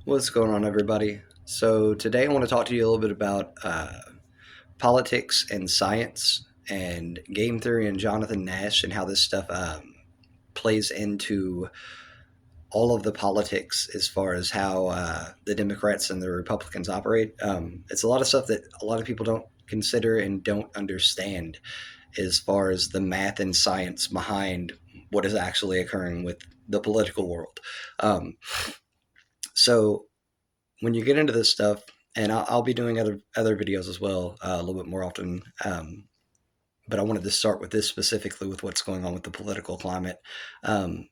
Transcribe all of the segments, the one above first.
What's going on, everybody? So, today I want to talk to you a little bit about politics and science and game theory and Jonathan Nash and how this stuff plays into all of the politics as far as how the Democrats and the Republicans operate. It's a lot of stuff that a lot of people don't consider and don't understand as far as the math and science behind what is actually occurring with the political world. Um, so, when you get into this stuff, and I'll be doing other videos as well a little bit more often. But I wanted to start with this specifically with what's going on with the political climate. Um,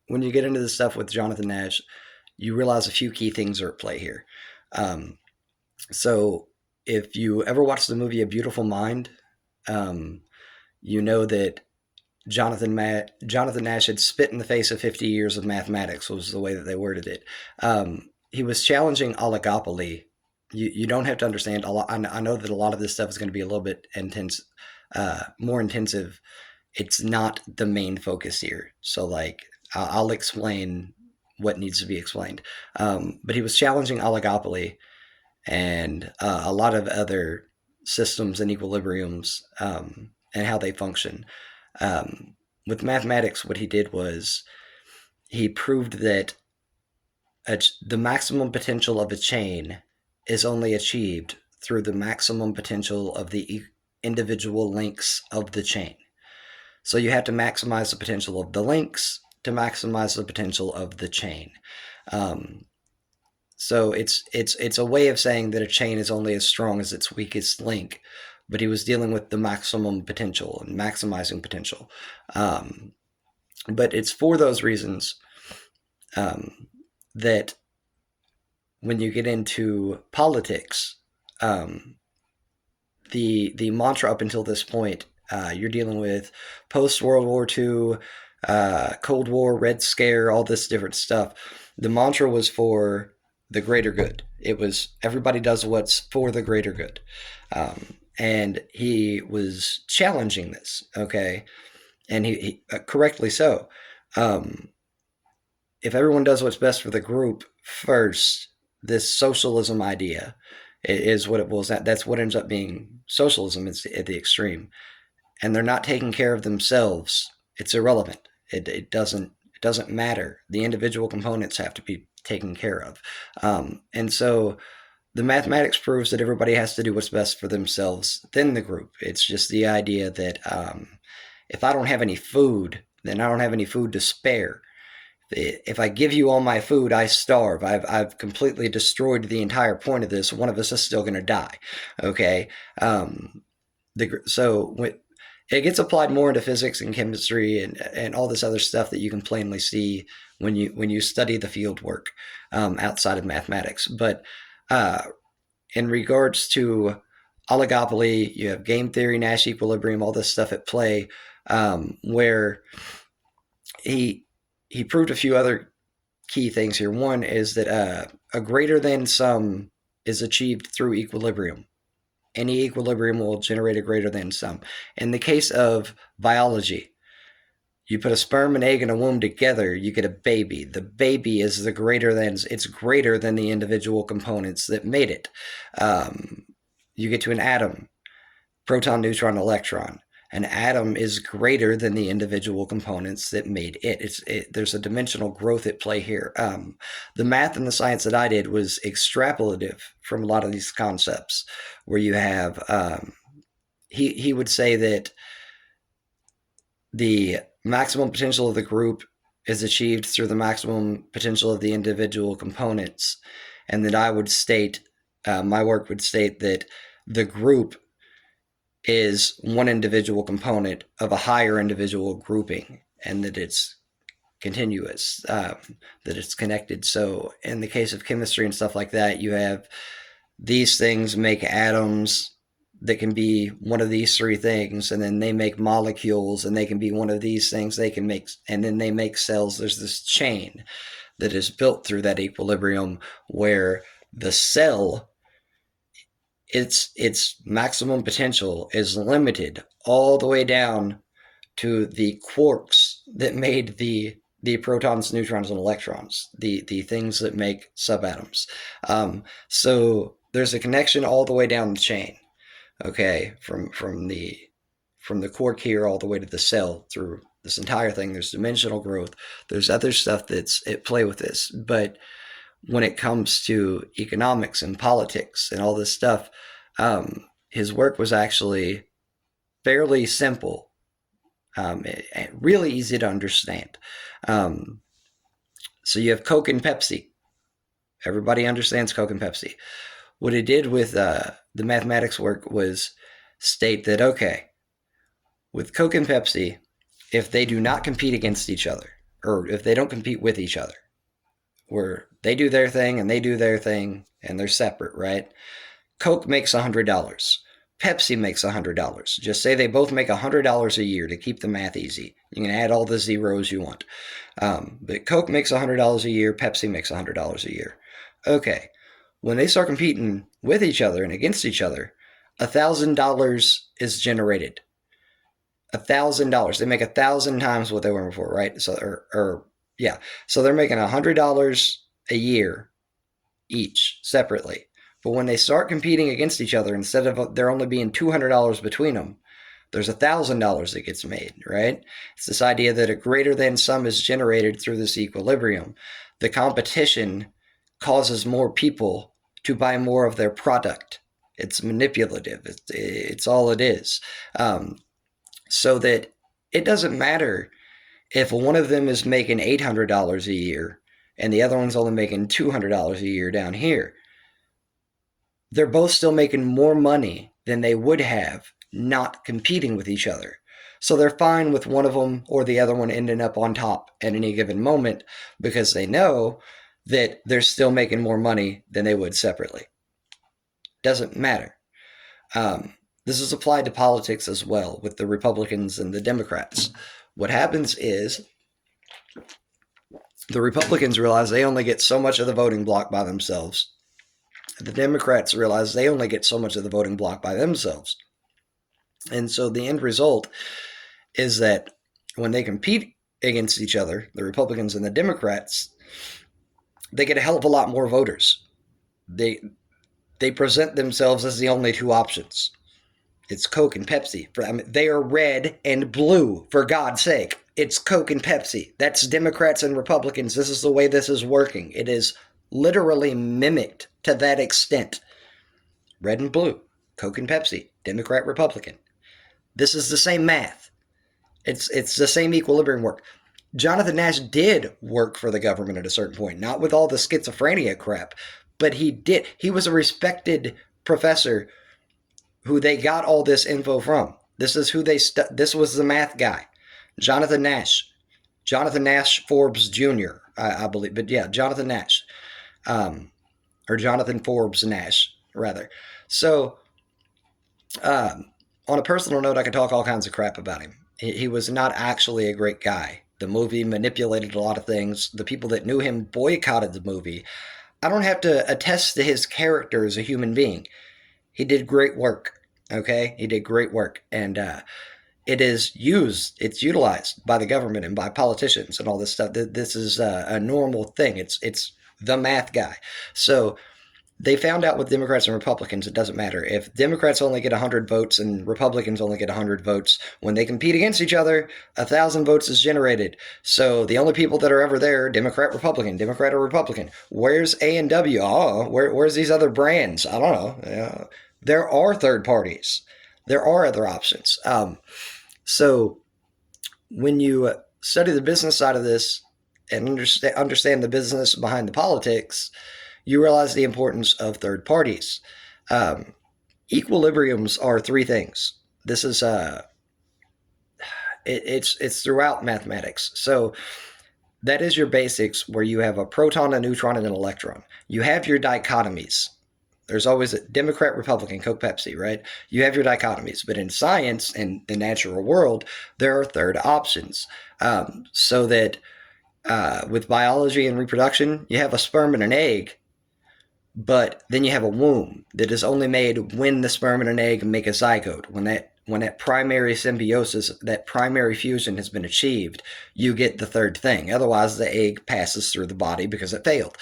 when you get into this stuff with Jonathan Nash, you realize a few key things are at play here. Um, so if you ever watched the movie A Beautiful Mind, um, you know that Jonathan Nash had spit in the face of 50 years of mathematics, was the way that they worded it. He was challenging oligopoly. You don't have to understand a lot. I know that a lot of this stuff is going to be a little bit intense, more intensive. It's not the main focus here. So, like, I'll explain what needs to be explained. But he was challenging oligopoly and a lot of other systems and equilibriums and how they function. With mathematics, what he did was he proved that the maximum potential of a chain is only achieved through the maximum potential of the individual links of the chain. So you have to maximize the potential of the links to maximize the potential of the chain. So it's a way of saying that a chain is only as strong as its weakest link, but he was dealing with the maximum potential and maximizing potential. But it's for those reasons that when you get into politics, the mantra up until this point, you're dealing with post World War II, Cold War, Red Scare, all this different stuff. The mantra was for the greater good. It was everybody does what's for the greater good. And he was challenging this, okay? And he correctly so. If everyone does what's best for the group first, this socialism idea is what it was. That's what ends up being socialism at the extreme. And they're not taking care of themselves. It's irrelevant. It doesn't matter. The individual components have to be taken care of. And so the mathematics proves that everybody has to do what's best for themselves, then the group. It's just the idea that if I don't have any food, then I don't have any food to spare. If I give you all my food, I starve. I've completely destroyed the entire point of this. One of us is still going to die. Okay. So it gets applied more into physics and chemistry and all this other stuff that you can plainly see when you study the field work outside of mathematics. But in regards to oligopoly, you have game theory, Nash equilibrium, all this stuff at play, where he proved a few other key things here. One is that a greater than sum is achieved through equilibrium. Any equilibrium will generate a greater than sum. In the case of biology, you put a sperm, an egg, and a womb together, you get a baby. The baby is it's greater than the individual components that made it. You get to an atom, proton, neutron, electron. An atom is greater than the individual components that made it. There's a dimensional growth at play here. The math and the science that I did was extrapolative from a lot of these concepts, where you have he would say that the maximum potential of the group is achieved through the maximum potential of the individual components, and that I would state, my work would state that the group is one individual component of a higher individual grouping, and that it's continuous, that it's connected. So in the case of chemistry and stuff like that, you have these things make atoms that can be one of these three things, and then they make molecules, and they can be one of these things they can make, and then they make cells. There's this chain that is built through that equilibrium where the cell, its maximum potential is limited all the way down to the quarks that made the the protons, neutrons, and electrons, the things that make subatoms. So there's a connection all the way down the chain. Okay, from the quark here all the way to the cell through this entire thing. There's dimensional growth. There's other stuff that's at play with this, but when it comes to economics and politics and all this stuff, his work was actually fairly simple, and really easy to understand. So you have Coke and Pepsi. Everybody understands Coke and Pepsi. What it did with the mathematics work was state that, okay, with Coke and Pepsi, if they do not compete against each other, or if they don't compete with each other, where they do their thing and they do their thing and they're separate, right? Coke makes $100. Pepsi makes $100. Just say they both make $100 a year to keep the math easy. You can add all the zeros you want. But Coke makes $100 a year. Pepsi makes $100 a year. Okay. When they start competing with each other and against each other, $1,000 is generated. $1,000. They make 1,000 times what they were before, right? So, yeah. So they're making $100 a year each separately. But when they start competing against each other, instead of there only being $200 between them, there's $1,000 that gets made, right? It's this idea that a greater than sum is generated through this equilibrium. The competition causes more people to buy more of their product. It's manipulative. It's all it is. So that it doesn't matter if one of them is making $800 a year and the other one's only making $200 a year down here. They're both still making more money than they would have not competing with each other. So they're fine with one of them or the other one ending up on top at any given moment because they know that they're still making more money than they would separately. Doesn't matter. This is applied to politics as well with the Republicans and the Democrats. What happens is the Republicans realize they only get so much of the voting block by themselves. The Democrats realize they only get so much of the voting block by themselves. And so the end result is that when they compete against each other, the Republicans and the Democrats, they get a hell of a lot more voters. They present themselves as the only two options. It's Coke and Pepsi. They are red and blue, for God's sake. It's Coke and Pepsi. That's Democrats and Republicans. This is the way this is working. It is literally mimicked to that extent. Red and blue, Coke and Pepsi, Democrat, Republican. This is the same math. It's the same equilibrium work. Jonathan Nash did work for the government at a certain point, not with all the schizophrenia crap, but he did. He was a respected professor who they got all this info from. This is who this was the math guy, Jonathan Nash Forbes Jr., I believe. But yeah, Jonathan Nash. Or Jonathan Forbes Nash, rather. So, on a personal note, I could talk all kinds of crap about him. He was not actually a great guy. The movie manipulated a lot of things. The people that knew him boycotted the movie. I don't have to attest to his character as a human being. He did great work, okay? He did great work. And it's utilized by the government and by politicians and all this stuff. This is a normal thing. It's the math guy. So they found out with Democrats and Republicans, it doesn't matter. If Democrats only get 100 votes and Republicans only get 100 votes, when they compete against each other, 1,000 votes is generated. So the only people that are ever there, Democrat, Republican, Democrat or Republican. Where's A and W? Oh, where's these other brands? I don't know. There are third parties. There are other options. So when you study the business side of this and understand the business behind the politics, you realize the importance of third parties. Equilibriums are three things. This is it's throughout mathematics. So that is your basics, where you have a proton, a neutron, and an electron. You have your dichotomies. There's always a Democrat, Republican, Coke, Pepsi, right? You have your dichotomies. But in science and the natural world, there are third options. So that with biology and reproduction, you have a sperm and an egg. But then you have a womb that is only made when the sperm and an egg make a zygote. When that primary symbiosis, that primary fusion has been achieved, you get the third thing. Otherwise, the egg passes through the body because it failed.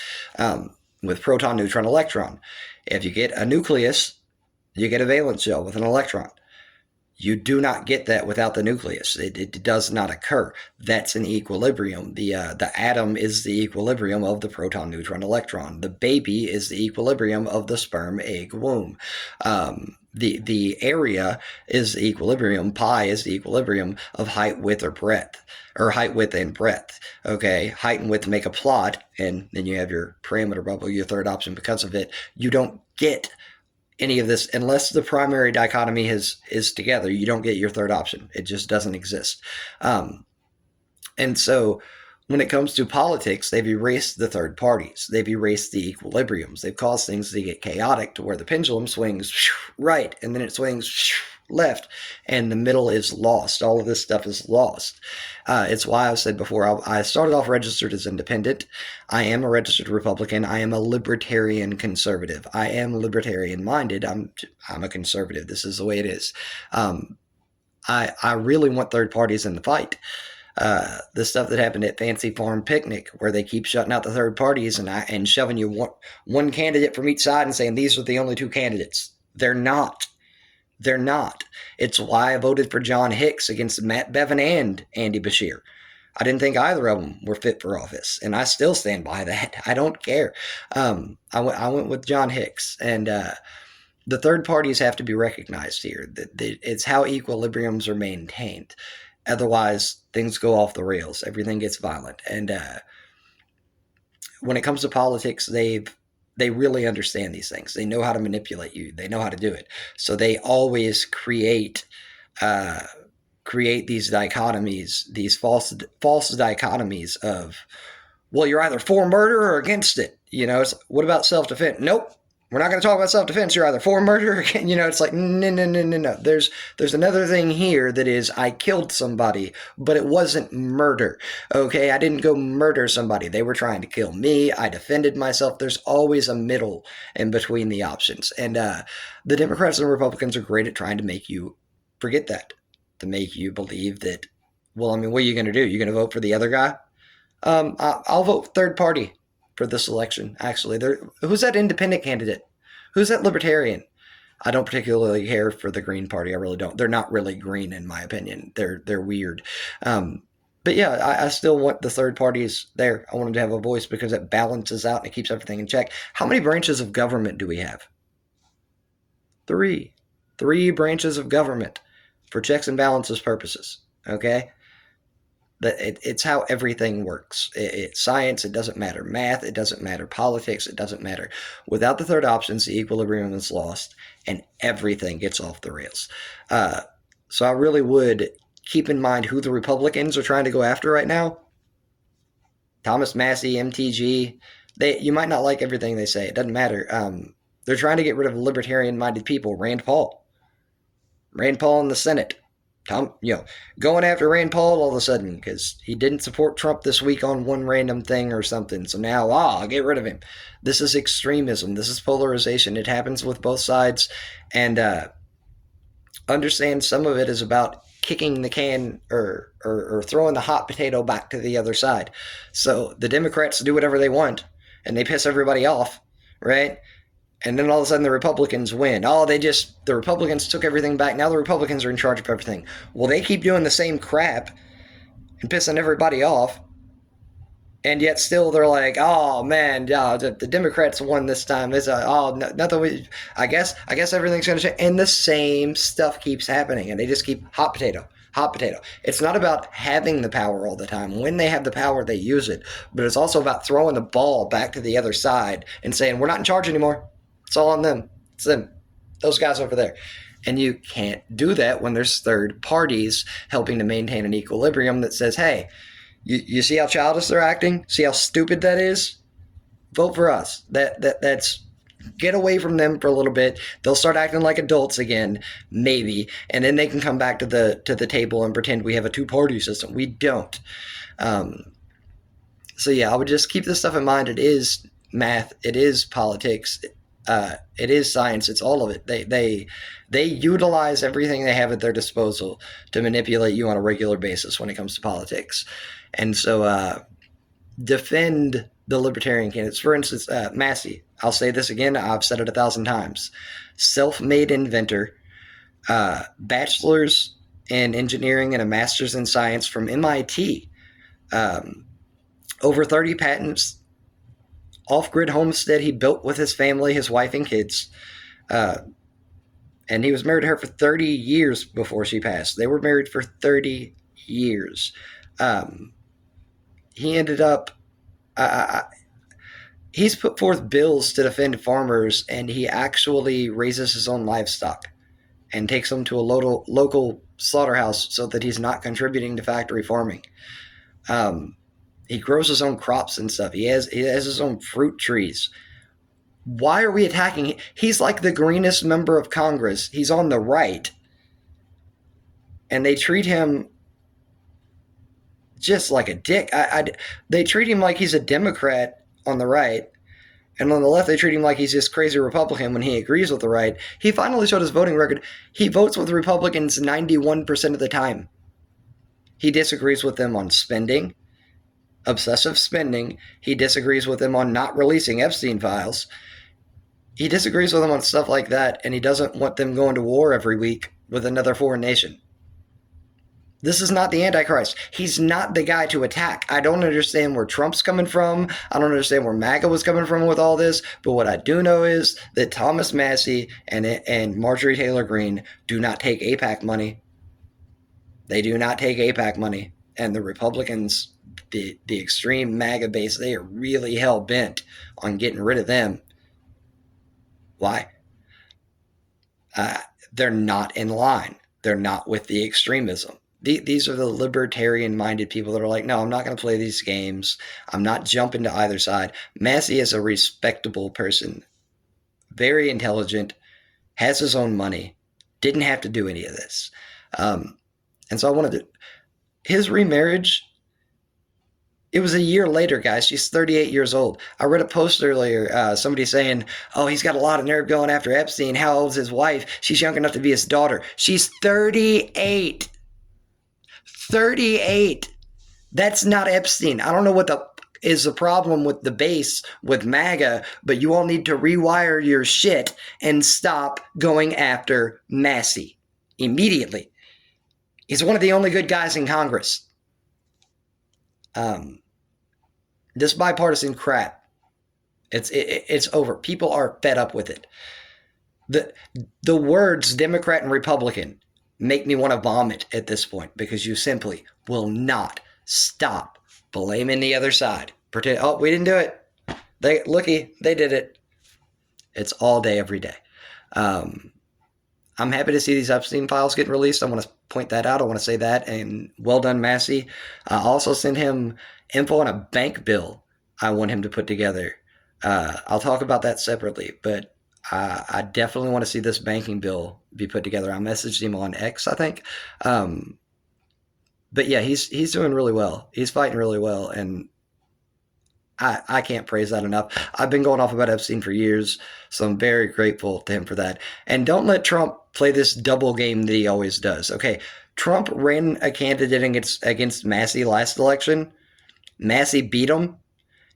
With proton, neutron, electron. If you get a nucleus, you get a valence shell with an electron. You do not get that without the nucleus. It does not occur. That's an equilibrium. The atom is the equilibrium of the proton, neutron, electron. The baby is the equilibrium of the sperm, egg, womb. The area is the equilibrium. Pi is the equilibrium of height, width, or breadth, or height, width, and breadth. Okay, height and width make a plot, and then you have your parameter bubble, your third option. Because of it, you don't get any of this unless the primary dichotomy is together. You don't get your third option. It just doesn't exist. And so when it comes to politics, they've erased the third parties. They've erased the equilibriums. They've caused things to get chaotic to where the pendulum swings right and then it swings left and the middle is lost. All of this stuff is lost. It's why I've said before, I started off registered as independent. I am a registered Republican. I am a libertarian conservative. I am libertarian minded. I'm a conservative. This is the way it is. I really want third parties in the fight. The stuff that happened at Fancy Farm Picnic, where they keep shutting out the third parties and shoving you one candidate from each side and saying these are the only two candidates. They're not. They're not. It's why I voted for John Hicks against Matt Bevin and Andy Beshear. I didn't think either of them were fit for office, and I still stand by that. I don't care. I went with John Hicks, and the third parties have to be recognized here. It's how equilibriums are maintained. Otherwise, things go off the rails. Everything gets violent. And when it comes to politics, they really understand these things. They know how to manipulate you. They know how to do it. So they always create these dichotomies, these false dichotomies of, well, you're either for murder or against it. What about self-defense? Nope. We're not going to talk about self-defense. You're either for murder or, it's like, no. There's another thing here that is, I killed somebody, but it wasn't murder. Okay, I didn't go murder somebody. They were trying to kill me. I defended myself. There's always a middle in between the options. And the Democrats and Republicans are great at trying to make you forget that, to make you believe that, well, what are you going to do? You're going to vote for the other guy? I'll vote third party for this election, actually. Who's that independent candidate? Who's that libertarian? I don't particularly care for the Green Party. I really don't. They're not really green, in my opinion. They're weird. But yeah, I still want the third parties there. I want them to have a voice because it balances out and it keeps everything in check. How many branches of government do we have? Three branches of government for checks and balances purposes. Okay? It's how everything works. It's science. It doesn't matter math. It doesn't matter politics. It doesn't matter. Without the third options, the equilibrium is lost and everything gets off the rails. So I really would keep in mind who the Republicans are trying to go after right now. Thomas Massey, MTG. You might not like everything they say. It doesn't matter. They're trying to get rid of libertarian-minded people. Rand Paul in the Senate. Going after Rand Paul all of a sudden because he didn't support Trump this week on one random thing or something. So now, I'll get rid of him. This is extremism. This is polarization. It happens with both sides. And understand some of it is about kicking the can or throwing the hot potato back to the other side. So the Democrats do whatever they want and they piss everybody off, right? And then all of a sudden the Republicans win. The Republicans took everything back. Now the Republicans are in charge of everything. Well, they keep doing the same crap and pissing everybody off. And yet still they're like, oh man, the Democrats won this time. I guess everything's going to change. And the same stuff keeps happening. And they just keep hot potato. It's not about having the power all the time. When they have the power, they use it. But it's also about throwing the ball back to the other side and saying, we're not in charge anymore. It's all on them. It's them. Those guys over there. And you can't do that when there's third parties helping to maintain an equilibrium that says, hey, you see how childish they're acting? See how stupid that is? Vote for us. That's get away from them for a little bit. They'll start acting like adults again, maybe, and then they can come back to the table and pretend we have a two-party system. We don't. So yeah, I would just keep this stuff in mind. It is math. It is politics. It is science. It's all of it. They utilize everything they have at their disposal to manipulate you on a regular basis when it comes to politics. And so defend the libertarian candidates. For instance, Massey. I'll say this again. I've said it 1,000 times. Self-made inventor, bachelor's in engineering and a master's in science from MIT. Over 30 patents. Off-grid homestead he built with his family, his wife and kids. And he was married to her for 30 years before she passed. They were married for 30 years. He ended up he's put forth bills to defend farmers, and he actually raises his own livestock and takes them to a local slaughterhouse so that he's not contributing to factory farming. He grows his own crops and stuff. He has his own fruit trees. Why are we attacking him? He's like the greenest member of Congress. He's on the right. And they treat him just like a dick. They treat him like he's a Democrat on the right. And on the left, they treat him like he's this crazy Republican when he agrees with the right. He finally showed his voting record. He votes with Republicans 91% of the time. He disagrees with them on spending, obsessive spending. He disagrees with them on not releasing Epstein files. He disagrees with them on stuff like that, and he doesn't want them going to war every week with another foreign nation. This is not the Antichrist. He's not the guy to attack. I don't understand where Trump's coming from. I don't understand where MAGA was coming from with all this. But what I do know is that Thomas Massey and Marjorie Taylor Greene do not take AIPAC money. They do not take AIPAC money. And the Republicans, the extreme MAGA base, they are really hell-bent on getting rid of them. Why? They're not in line. They're not with the extremism. These are the libertarian-minded people that are like, no, I'm not going to play these games. I'm not jumping to either side. Massey is a respectable person, very intelligent, has his own money, didn't have to do any of this. And so I wanted to... His remarriage, it was a year later, guys. She's 38 years old. I read a post earlier, somebody saying, oh, he's got a lot of nerve going after Epstein. How old's his wife? She's young enough to be his daughter. She's 38. 38. That's not Epstein. I don't know what is the problem with the base with MAGA, but you all need to rewire your shit and stop going after Massey immediately. He's one of the only good guys in Congress. This bipartisan crap, it's over. People are fed up with it. The words Democrat and Republican make me want to vomit at this point, because you simply will not stop blaming the other side. Pretend, oh, we didn't do it. They did it. It's all day, every day. I'm happy to see these Epstein files getting released. I want to point that out. I want to say that. And well done, Massey. I also sent him info on a bank bill I want him to put together. I'll talk about that separately, but I definitely want to see this banking bill be put together. I messaged him on X, I think. But yeah, he's doing really well. He's fighting really well, and I can't praise that enough. I've been going off about Epstein for years, so I'm very grateful to him for that. And don't let Trump play this double game that he always does. Okay, Trump ran a candidate against Massey last election. Massey beat him,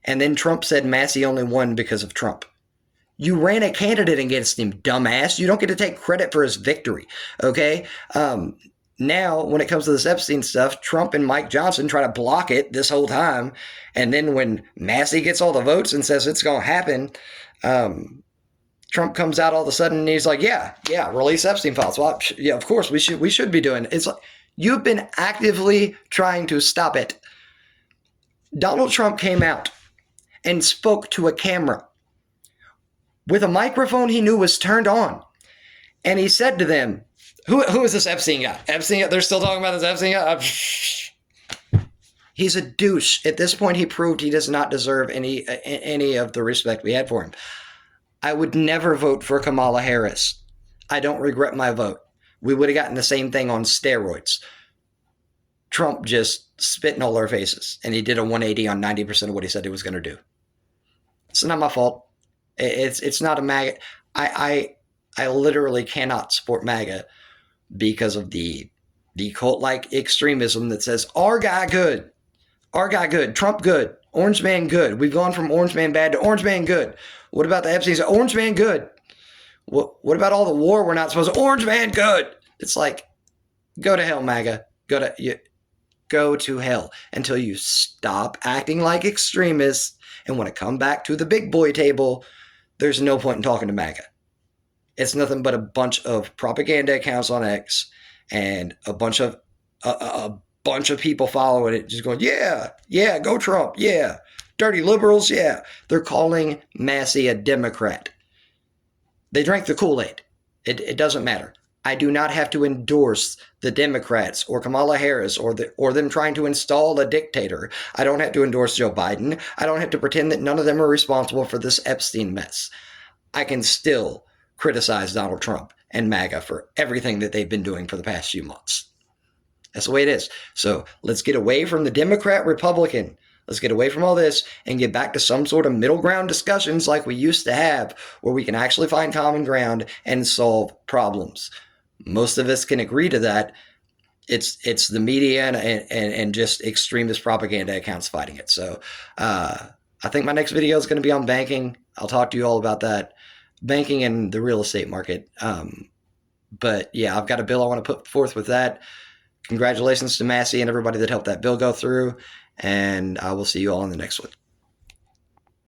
and then Trump said Massey only won because of Trump. You ran a candidate against him, dumbass. You don't get to take credit for his victory, okay? Now, when it comes to this Epstein stuff, Trump and Mike Johnson try to block it this whole time. And then when Massey gets all the votes and says it's going to happen, Trump comes out all of a sudden and he's like, yeah, release Epstein files. Well, yeah, of course, we should be doing it. It's like, you've been actively trying to stop it. Donald Trump came out and spoke to a camera with a microphone he knew was turned on. And he said to them, who is this Epstein guy? Epstein? They're still talking about this Epstein guy? He's a douche. At this point, he proved he does not deserve any of the respect we had for him. I would never vote for Kamala Harris. I don't regret my vote. We would have gotten the same thing on steroids. Trump just spit in all our faces, and he did a 180 on 90% of what he said he was going to do. It's not my fault. It's not a MAGA. I literally cannot support MAGA because of the cult-like extremism that says our guy good, Trump good, Orange Man good. We've gone from Orange Man bad to Orange Man good. What about the Epstein's? Orange Man good. What about all the war we're not supposed to? Orange Man good. It's like, go to hell, MAGA. Go to hell until you stop acting like extremists and want to come back to the big boy table. There's no point in talking to MAGA. It's nothing but a bunch of propaganda accounts on X and a bunch of people following it, just going, yeah, go Trump, yeah, dirty liberals, yeah. They're calling Massey a Democrat. They drank the Kool-Aid. It doesn't matter. I do not have to endorse the Democrats or Kamala Harris or them trying to install a dictator. I don't have to endorse Joe Biden. I don't have to pretend that none of them are responsible for this Epstein mess. I can still criticize Donald Trump and MAGA for everything that they've been doing for the past few months. That's the way it is. So let's get away from the Democrat Republican. Let's get away from all this and get back to some sort of middle ground discussions like we used to have, where we can actually find common ground and solve problems. Most of us can agree to that. It's the media and just extremist propaganda accounts fighting it. So I think my next video is going to be on banking. I'll talk to you all about that. Banking and the real estate market. But yeah, I've got a bill I want to put forth with that. Congratulations to Massey and everybody that helped that bill go through. And I will see you all in the next one.